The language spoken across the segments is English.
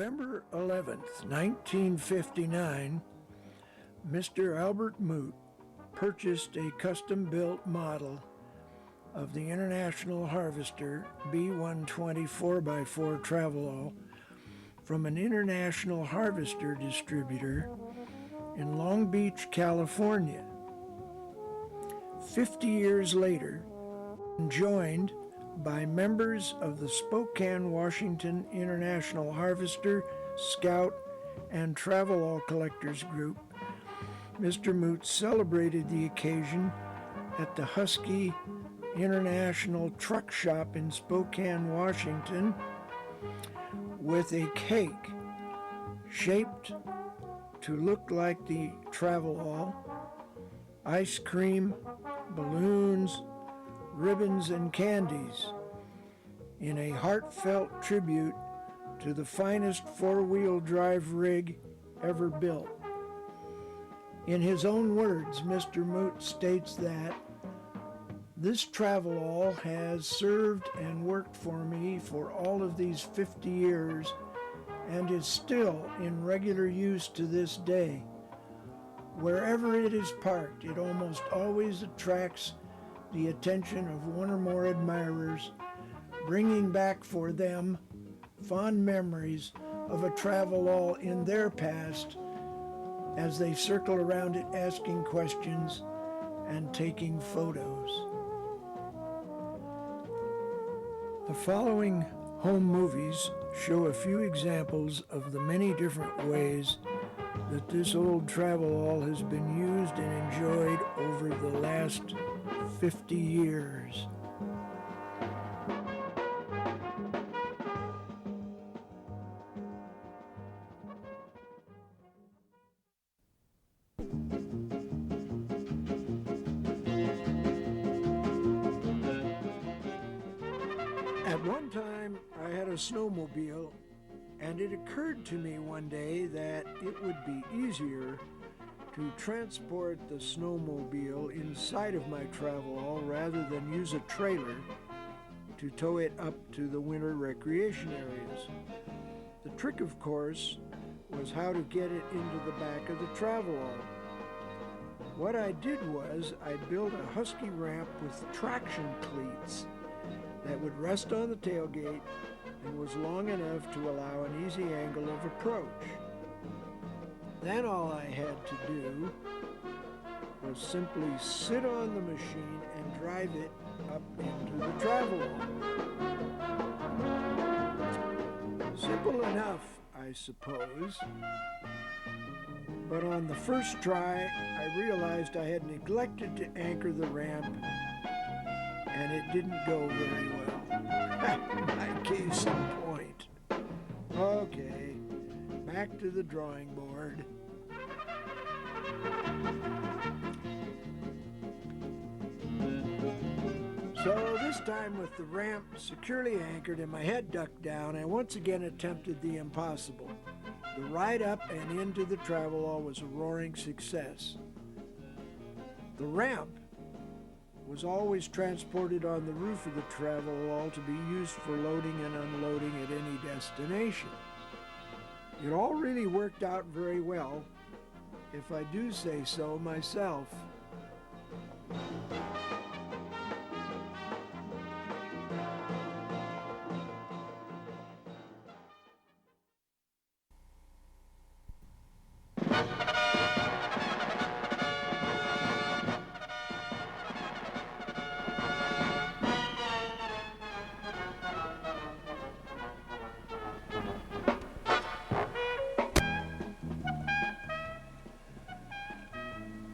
November 11th, 1959, Mr. Albert Moote purchased a custom-built model of the International Harvester B120 4x4 Travelall from an International Harvester distributor in Long Beach, California. 50 years later, joined by members of the Spokane, Washington International Harvester, Scout, and Travelall Collectors Group, Mr. Moote celebrated the occasion at the Husky International Truck Shop in Spokane, Washington, with a cake shaped to look like the Travelall, ice cream, balloons, ribbons, and candies in a heartfelt tribute to the finest four-wheel drive rig ever built. In his own words, Mr. Moote states that this Travelall has served and worked for me for all of these 50 years and is still in regular use to this day. Wherever it is parked, it almost always attracts the attention of one or more admirers, bringing back for them fond memories of a Travelall in their past as they circle around it asking questions and taking photos. The following home movies show a few examples of the many different ways that this old Travelall has been used and enjoyed over the last 50 years. At one time, I had a snowmobile, and it occurred to me one day that it would be easier to transport the snowmobile inside of my Travelall rather than use a trailer to tow it up to the winter recreation areas. The trick, of course, was how to get it into the back of the Travelall. What I did was I built a Husky ramp with traction cleats that would rest on the tailgate and was long enough to allow an easy angle of approach. Then all I had to do was simply sit on the machine and drive it up into the Travelall. Simple enough, I suppose, but on the first try, I realized I had neglected to anchor the ramp, and it didn't go very well. My case in point. Okay, back to the drawing board. So this time, with the ramp securely anchored and my head ducked down, I once again attempted the impossible. The ride up and into the Travelall was a roaring success. The ramp was always transported on the roof of the Travelall to be used for loading and unloading at any destination. It all really worked out very well, if I do say so myself.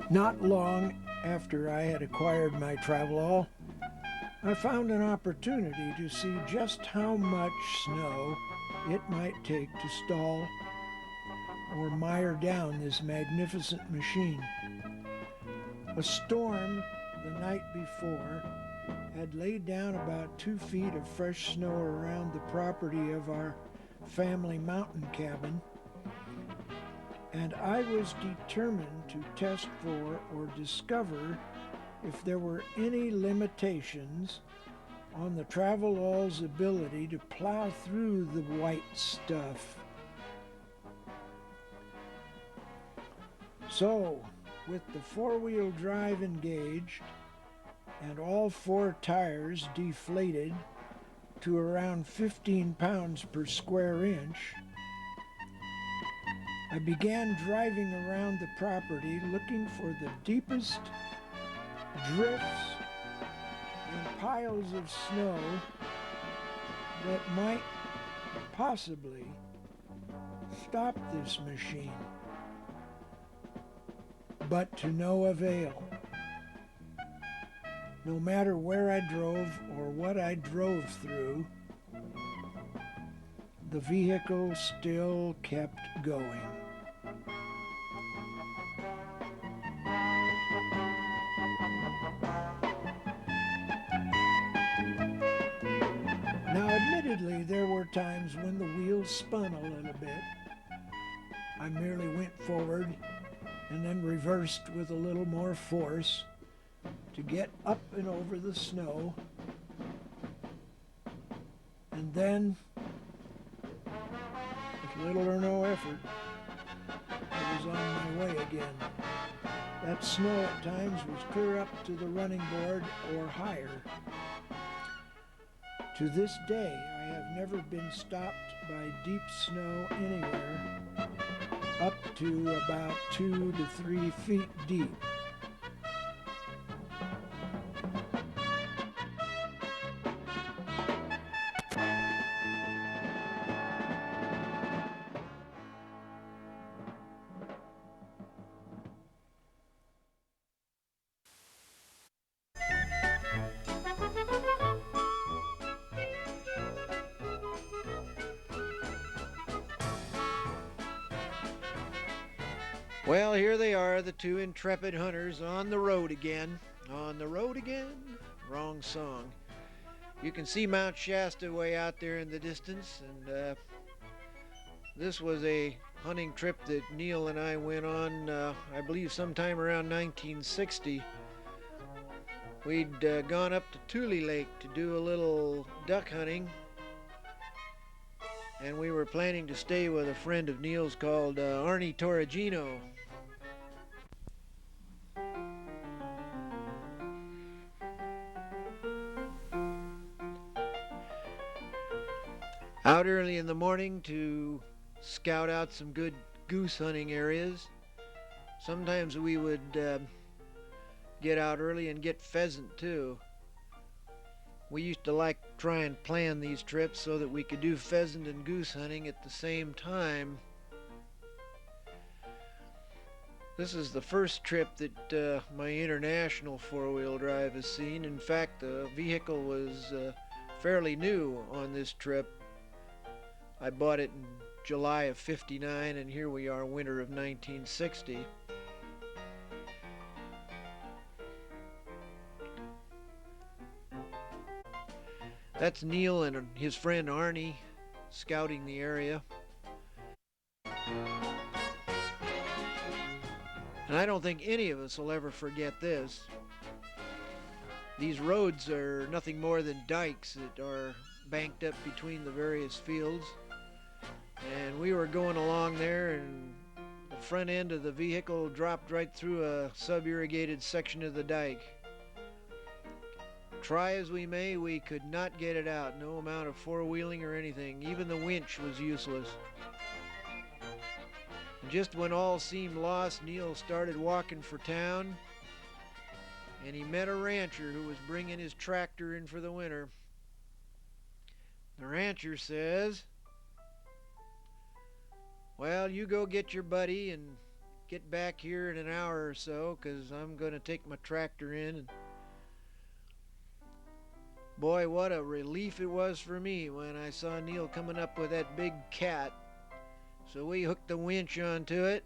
Not long after I had acquired my Travelall, I found an opportunity to see just how much snow it might take to stall or mire down this magnificent machine. A storm the night before had laid down about 2 feet of fresh snow around the property of our family mountain cabin, and I was determined to test for or discover if there were any limitations on the Travellall's ability to plow through the white stuff So, with the four-wheel drive engaged and all four tires deflated to around 15 pounds per square inch, I began driving around the property looking for the deepest drifts and piles of snow that might possibly stop this machine. But to no avail. No matter where I drove or what I drove through, the vehicle still kept going. Now, admittedly, there were times when the wheels spun a little bit. I merely went forward and then reversed with a little more force to get up and over the snow, and then, with little or no effort, I was on my way again. That snow at times was clear up to the running board or higher. To this day, I have never been stopped by deep snow anywhere up to about 2 to 3 feet deep. Well, here they are, the two intrepid hunters on the road again. On the road again? Wrong song. You can see Mount Shasta way out there in the distance, and this was a hunting trip that Neil and I went on, I believe sometime around 1960. We'd gone up to Tule Lake to do a little duck hunting, and we were planning to stay with a friend of Neil's called Arnie Torrigino. Out early in the morning to scout out some good goose hunting areas. Sometimes we would get out early and get pheasant too. We used to like to try and plan these trips so that we could do pheasant and goose hunting at the same time. This is the first trip that my International four-wheel drive has seen. In fact, the vehicle was fairly new on this trip. I bought it in July of '59, and here we are, winter of 1960. That's Neil and his friend Arnie scouting the area. And I don't think any of us will ever forget this. These roads are nothing more than dikes that are banked up between the various fields. And we were going along there, and the front end of the vehicle dropped right through a sub-irrigated section of the dike. Try as we may, we could not get it out. No amount of four-wheeling or anything. Even the winch was useless. And just when all seemed lost, Neil started walking for town, and he met a rancher who was bringing his tractor in for the winter. The rancher says, "Well, you go get your buddy and get back here in an hour or so, 'cause I'm going to take my tractor in." And boy, what a relief it was for me when I saw Neil coming up with that big cat. So we hooked the winch onto it.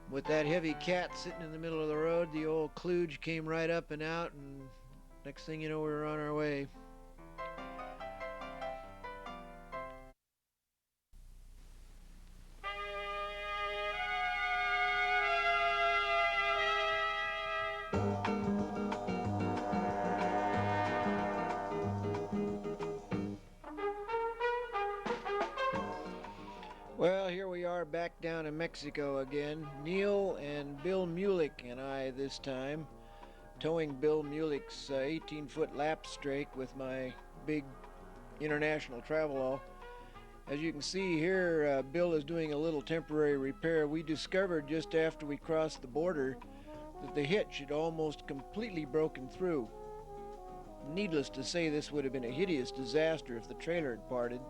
With that heavy cat sitting in the middle of the road, the old kludge came right up and out, and next thing you know, we were on our way. Well, here we are back down in Mexico again. Neil and Bill Mulick and I this time, towing Bill Mulick's 18-foot lap strake with my big International Travelall. As you can see here, Bill is doing a little temporary repair. We discovered just after we crossed the border that the hitch had almost completely broken through. Needless to say, this would have been a hideous disaster if the trailer had parted,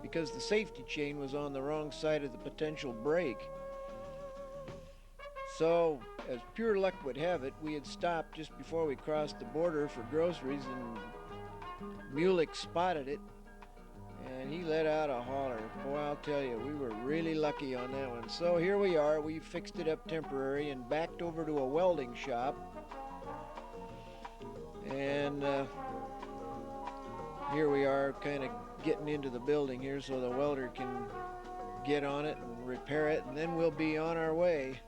because the safety chain was on the wrong side of the potential brake. So, as pure luck would have it, we had stopped just before we crossed the border for groceries, and Mulick spotted it, and he let out a holler. Boy, I'll tell you, we were really lucky on that one. So here we are, we fixed it up temporary and backed over to a welding shop. And here we are kind of getting into the building here so the welder can get on it and repair it, and then we'll be on our way.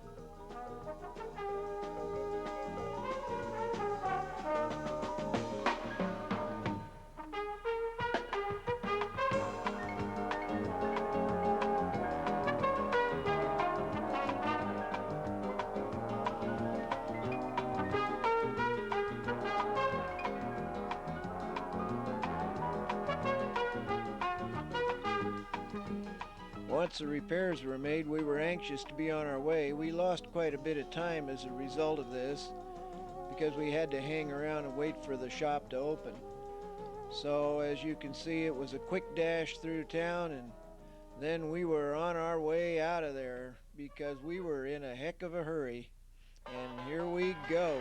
Once the repairs were made, we were anxious to be on our way. We lost quite a bit of time as a result of this because we had to hang around and wait for the shop to open. So as you can see, it was a quick dash through town, and then we were on our way out of there because we were in a heck of a hurry. And here we go.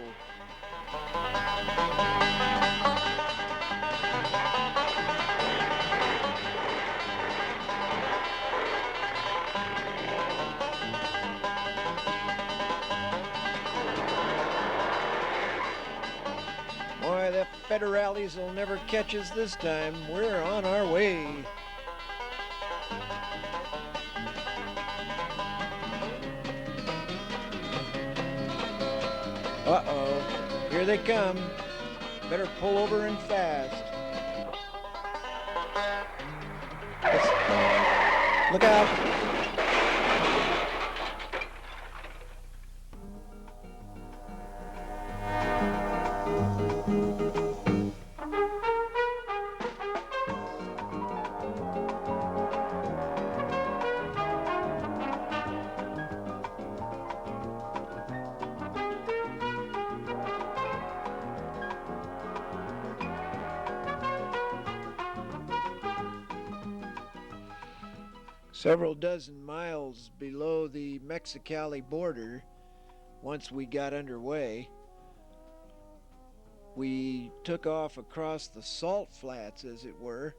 Boy, the federales will never catch us this time. We're on our way. Uh-oh, here they come. Better pull over and fast. Look out. Several dozen miles below the Mexicali border, once we got underway, we took off across the salt flats, as it were,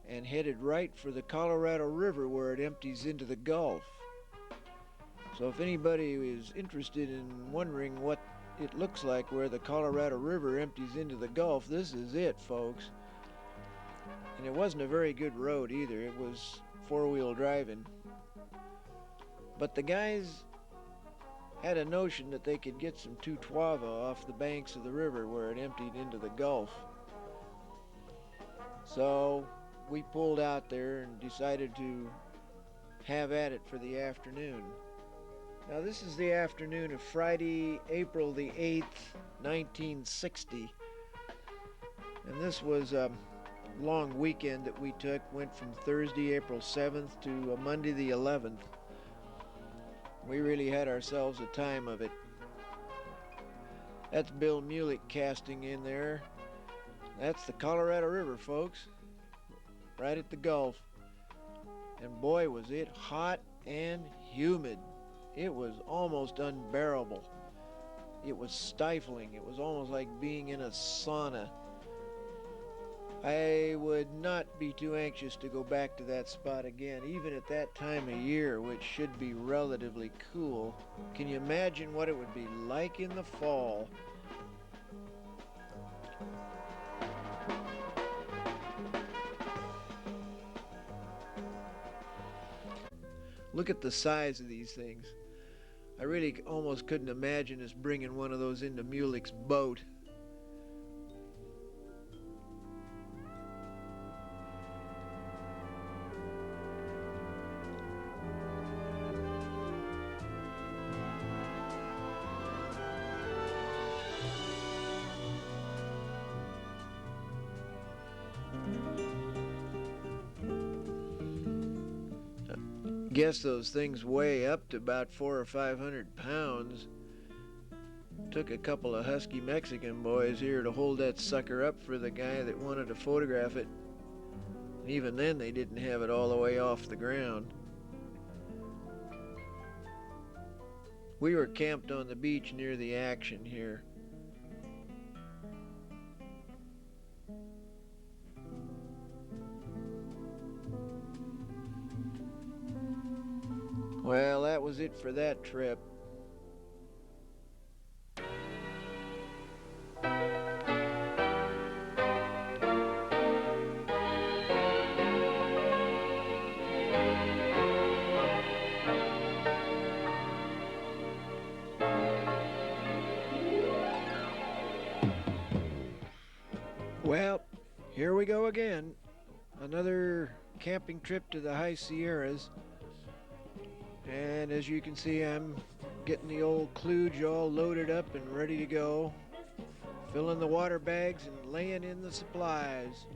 and headed right for the Colorado River where it empties into the Gulf. So if anybody is interested in wondering what it looks like where the Colorado River empties into the Gulf, this is it, folks. And it wasn't a very good road either. It was four-wheel driving. But the guys had a notion that they could get some tutuava off the banks of the river where it emptied into the Gulf. So we pulled out there and decided to have at it for the afternoon. Now this is the afternoon of Friday, April the 8th, 1960. And this was a long weekend that we took. Went from Thursday, April 7th to Monday the 11th. We really had ourselves a time of it. That's Bill Mulick casting in there. That's the Colorado River, folks, right at the Gulf. And boy, was it hot and humid. It was almost unbearable. It was stifling. It was almost like being in a sauna. I would not be too anxious to go back to that spot again, even at that time of year, which should be relatively cool. Can you imagine what it would be like in the fall? Look at the size of these things. I really almost couldn't imagine us bringing one of those into Mulick's boat. Guess those things weigh up to about 400 or 500 pounds. Took a couple of husky Mexican boys here to hold that sucker up for the guy that wanted to photograph it. Even then, they didn't have it all the way off the ground. We were camped on the beach near the action here. Well, that was it for that trip. Well, here we go again. Another camping trip to the high Sierras. And as you can see, I'm getting the old kludge all loaded up and ready to go. Filling the water bags and laying in the supplies.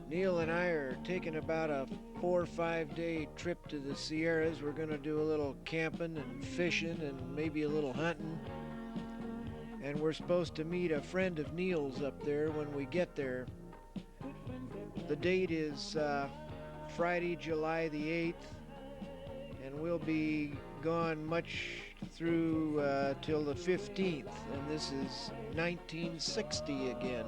Neil and I are taking about a 4 or 5 day trip to the Sierras. We're going to do a little camping and fishing and maybe a little hunting. And we're supposed to meet a friend of Neil's up there when we get there. The date is Friday, July the 8th, and we'll be gone much through till the 15th, and this is 1960 again.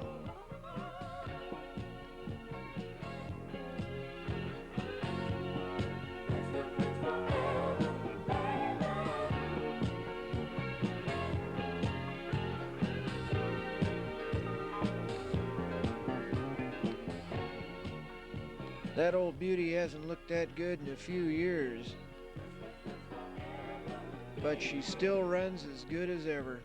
That old beauty hasn't looked that good in a few years, but she still runs as good as ever.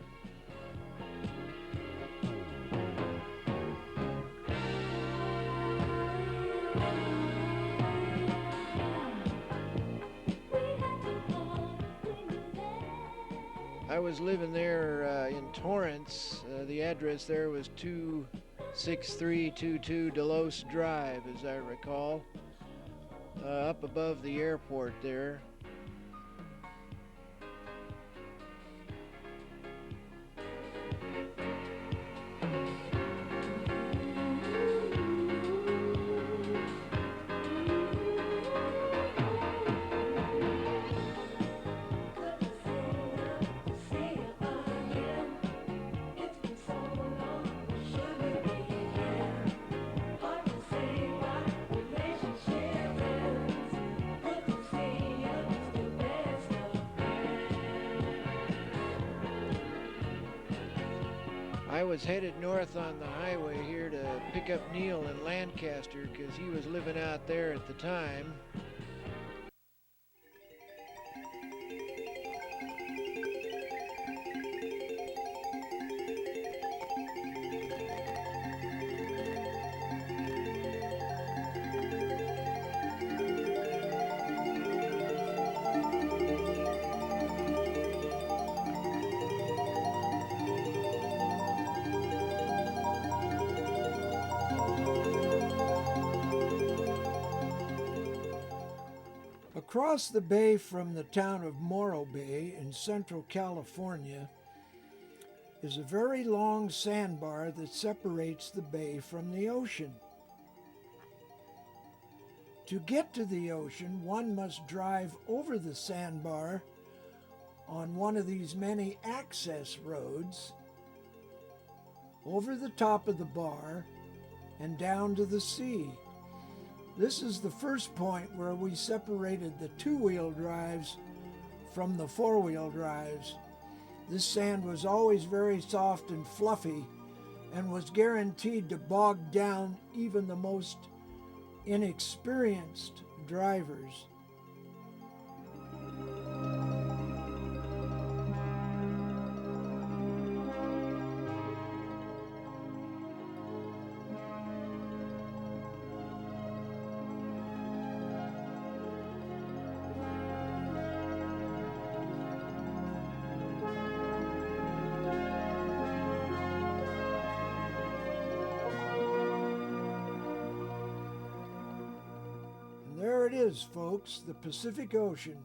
I was living there in Torrance. The address there was 26322 Delos Drive, as I recall, up above the airport there. I was headed north on the highway here to pick up Neil in Lancaster because he was living out there at the time. Across the bay from the town of Morro Bay in central California is a very long sandbar that separates the bay from the ocean. To get to the ocean, one must drive over the sandbar on one of these many access roads, over the top of the bar, and down to the sea. This is the first point where we separated the two-wheel drives from the four-wheel drives. This sand was always very soft and fluffy and was guaranteed to bog down even the most inexperienced drivers. it is, folks, the Pacific Ocean.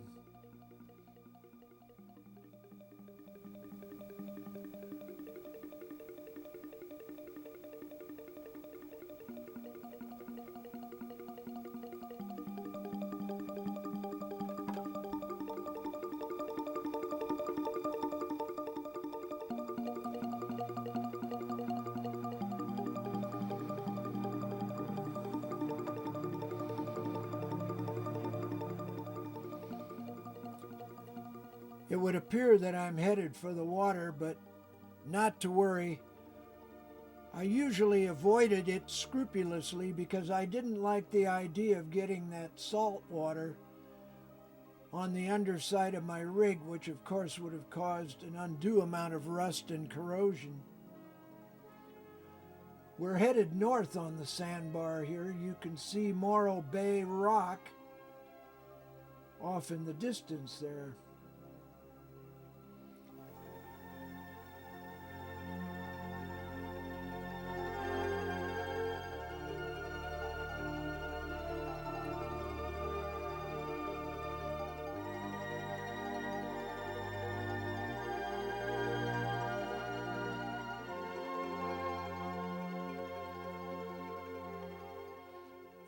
It would appear that I'm headed for the water, but not to worry. I usually avoided it scrupulously because I didn't like the idea of getting that salt water on the underside of my rig, which of course would have caused an undue amount of rust and corrosion. We're headed north on the sandbar here. You can see Morro Bay Rock off in the distance there.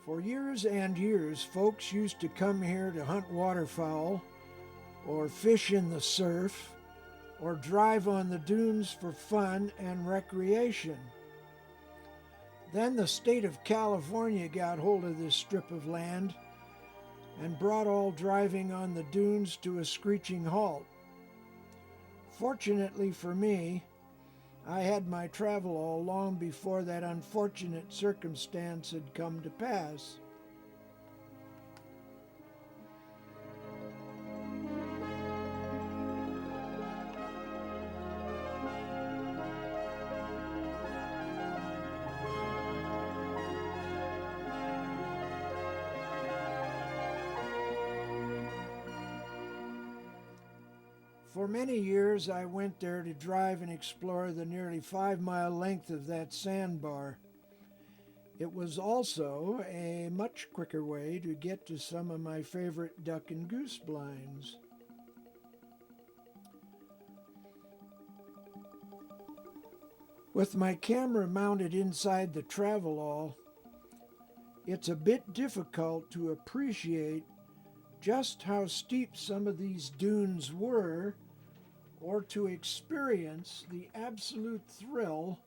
For years and years, folks used to come here to hunt waterfowl, or fish in the surf, or drive on the dunes for fun and recreation. Then the state of California got hold of this strip of land and brought all driving on the dunes to a screeching halt. Fortunately for me, I had my Travelall long before that unfortunate circumstance had come to pass. For many years, I went there to drive and explore the nearly 5-mile length of that sandbar. It was also a much quicker way to get to some of my favorite duck and goose blinds. With my camera mounted inside the Travelall, it's a bit difficult to appreciate just how steep some of these dunes were, or to experience the absolute thrill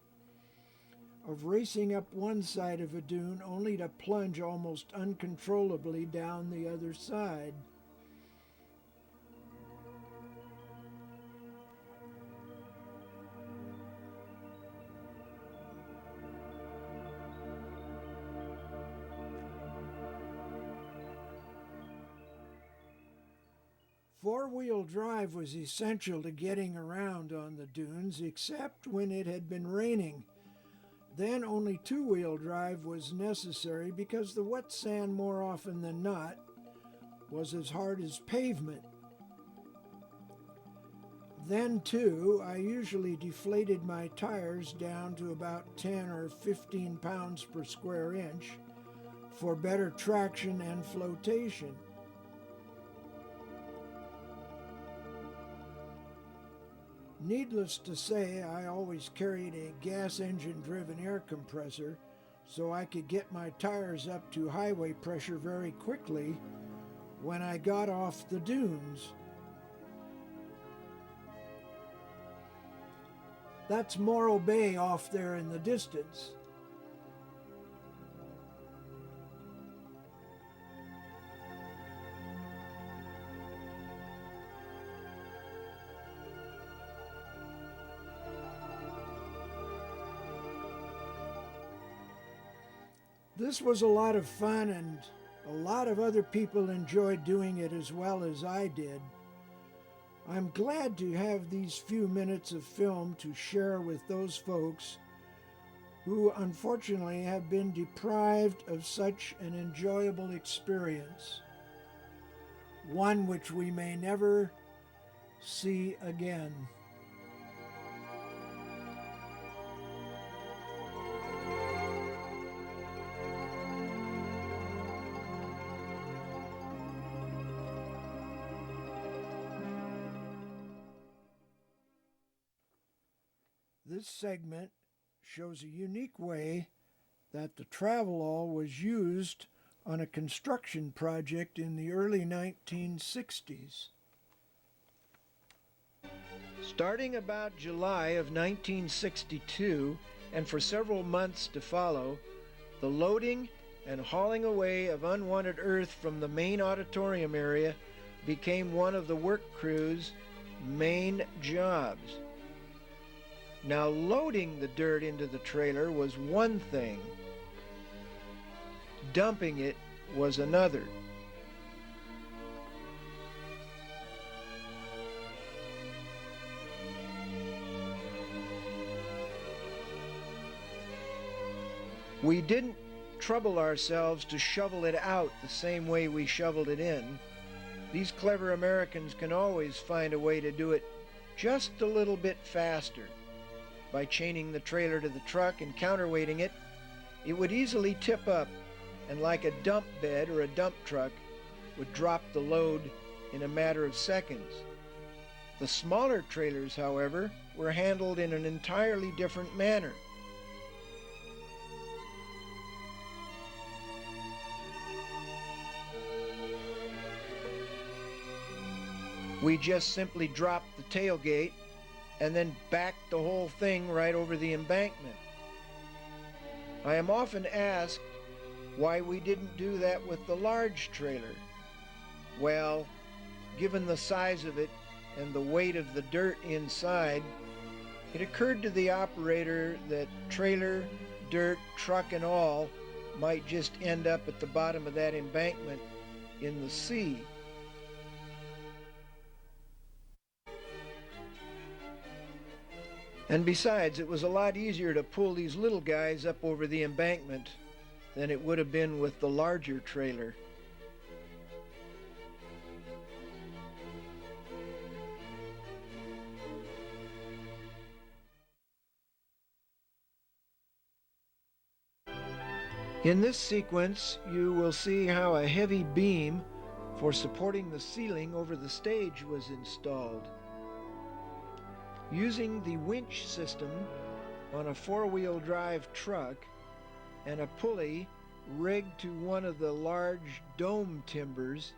of racing up one side of a dune only to plunge almost uncontrollably down the other side. Four-wheel drive was essential to getting around on the dunes, except when it had been raining. Then only two-wheel drive was necessary because the wet sand, more often than not, was as hard as pavement. Then, too, I usually deflated my tires down to about 10 or 15 pounds per square inch for better traction and flotation. Needless to say, I always carried a gas engine-driven air compressor so I could get my tires up to highway pressure very quickly when I got off the dunes. That's Morro Bay off there in the distance. This was a lot of fun, and a lot of other people enjoyed doing it as well as I did. I'm glad to have these few minutes of film to share with those folks who unfortunately have been deprived of such an enjoyable experience, one which we may never see again. This segment shows a unique way that the Travelall was used on a construction project in the early 1960s. Starting about July of 1962, and for several months to follow, the loading and hauling away of unwanted earth from the main auditorium area became one of the work crew's main jobs. Now, loading the dirt into the trailer was one thing. Dumping it was another. We didn't trouble ourselves to shovel it out the same way we shoveled it in. These clever Americans can always find a way to do it just a little bit faster. By chaining the trailer to the truck and counterweighting it, it would easily tip up and, like a dump bed or a dump truck, would drop the load in a matter of seconds. The smaller trailers, however, were handled in an entirely different manner. We just simply dropped the tailgate and then backed the whole thing right over the embankment. I am often asked why we didn't do that with the large trailer. Well, given the size of it and the weight of the dirt inside, it occurred to the operator that trailer, dirt, truck and all might just end up at the bottom of that embankment in the sea. And besides, it was a lot easier to pull these little guys up over the embankment than it would have been with the larger trailer. In this sequence, you will see how a heavy beam for supporting the ceiling over the stage was installed. Using the winch system on a four-wheel drive truck and a pulley rigged to one of the large dome timbers,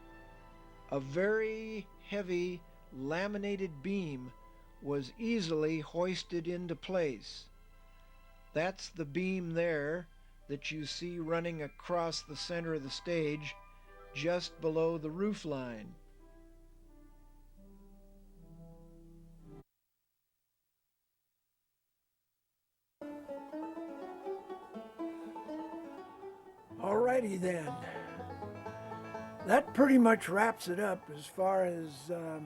a very heavy laminated beam was easily hoisted into place. That's the beam there that you see running across the center of the stage just below the roof line. Alrighty then. That pretty much wraps it up as far as a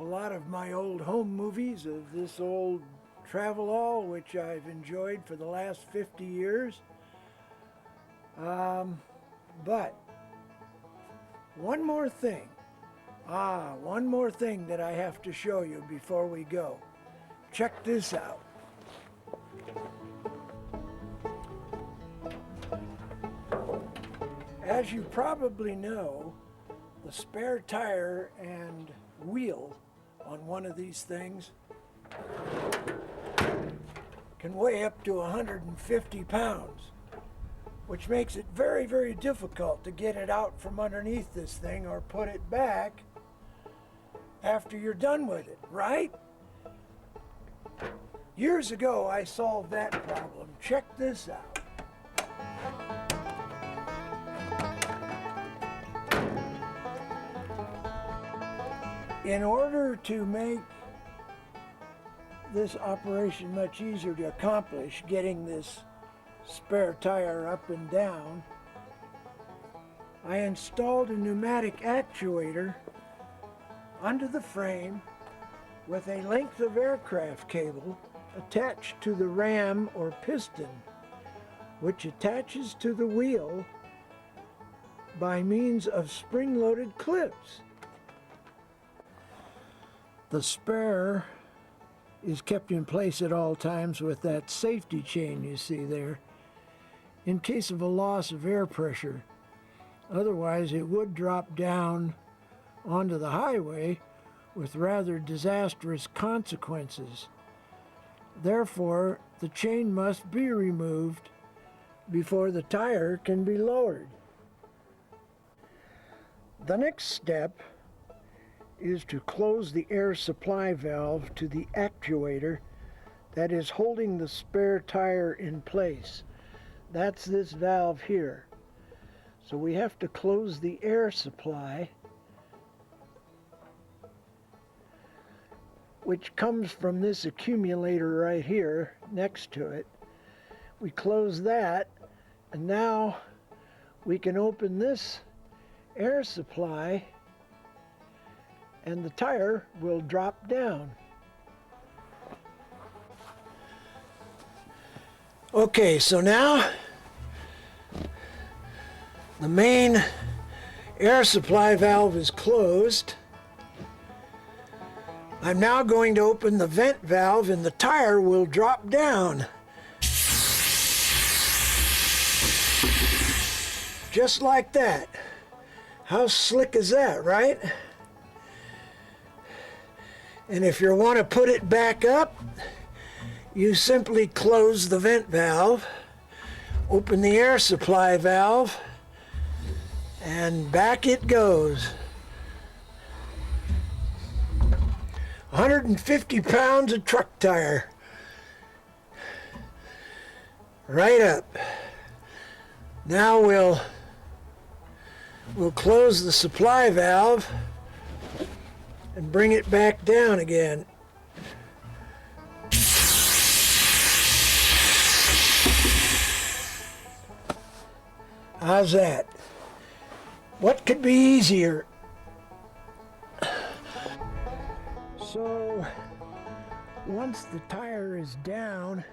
lot of my old home movies of this old Travelall, which I've enjoyed for the last 50 years. But one more thing. One more thing that I have to show you before we go. Check this out. As you probably know, the spare tire and wheel on one of these things can weigh up to 150 pounds, which makes it very, very difficult to get it out from underneath this thing or put it back after you're done with it, right? Years ago, I solved that problem. Check this out. In order to make this operation much easier to accomplish, getting this spare tire up and down, I installed a pneumatic actuator under the frame with a length of aircraft cable attached to the ram or piston, which attaches to the wheel by means of spring-loaded clips. The spare is kept in place at all times with that safety chain you see there in case of a loss of air pressure. Otherwise, it would drop down onto the highway with rather disastrous consequences. Therefore, the chain must be removed before the tire can be lowered. The next step is to close the air supply valve to the actuator that is holding the spare tire in place. That's this valve here. So we have to close the air supply, which comes from this accumulator right here next to it. We close that, and now we can open this air supply and the tire will drop down. Okay, so now the main air supply valve is closed. I'm now going to open the vent valve and the tire will drop down. Just like that. How slick is that, right? And if you want to put it back up, you simply close the vent valve, open the air supply valve, and back it goes. 150 pounds of truck tire. Right up. Now we'll close the supply valve and bring it back down again. How's that? What could be easier? So, once the tire is down,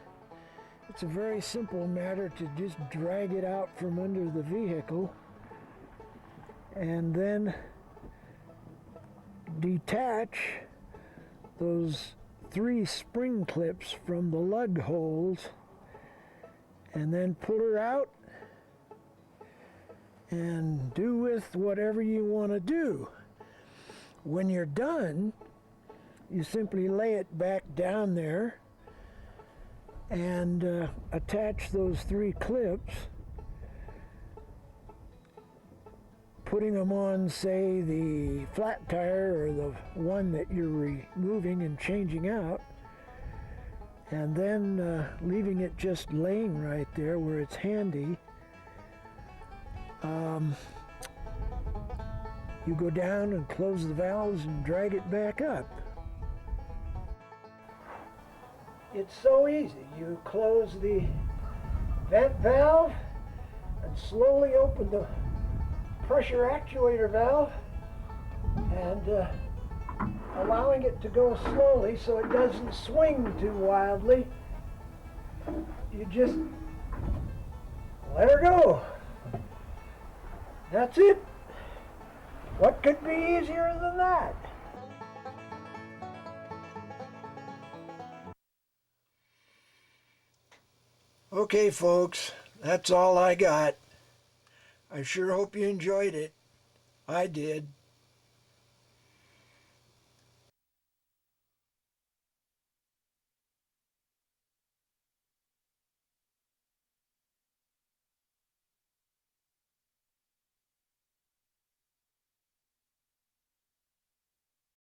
it's a very simple matter to just drag it out from under the vehicle and then detach those 3 spring clips from the lug holes and then pull her out and do with whatever you want to do. When you're done, you simply lay it back down there and attach those 3 clips, putting them on, say, the flat tire or the one that you're removing and changing out, and then leaving it just laying right there where it's handy. You go down and close the valves and drag it back up. It's so easy. You close the vent valve and slowly open the pressure actuator valve and allowing it to go slowly so it doesn't swing too wildly. You just let her go. That's it. What could be easier than that? Okay, folks, that's all I got. I sure hope you enjoyed it. I did.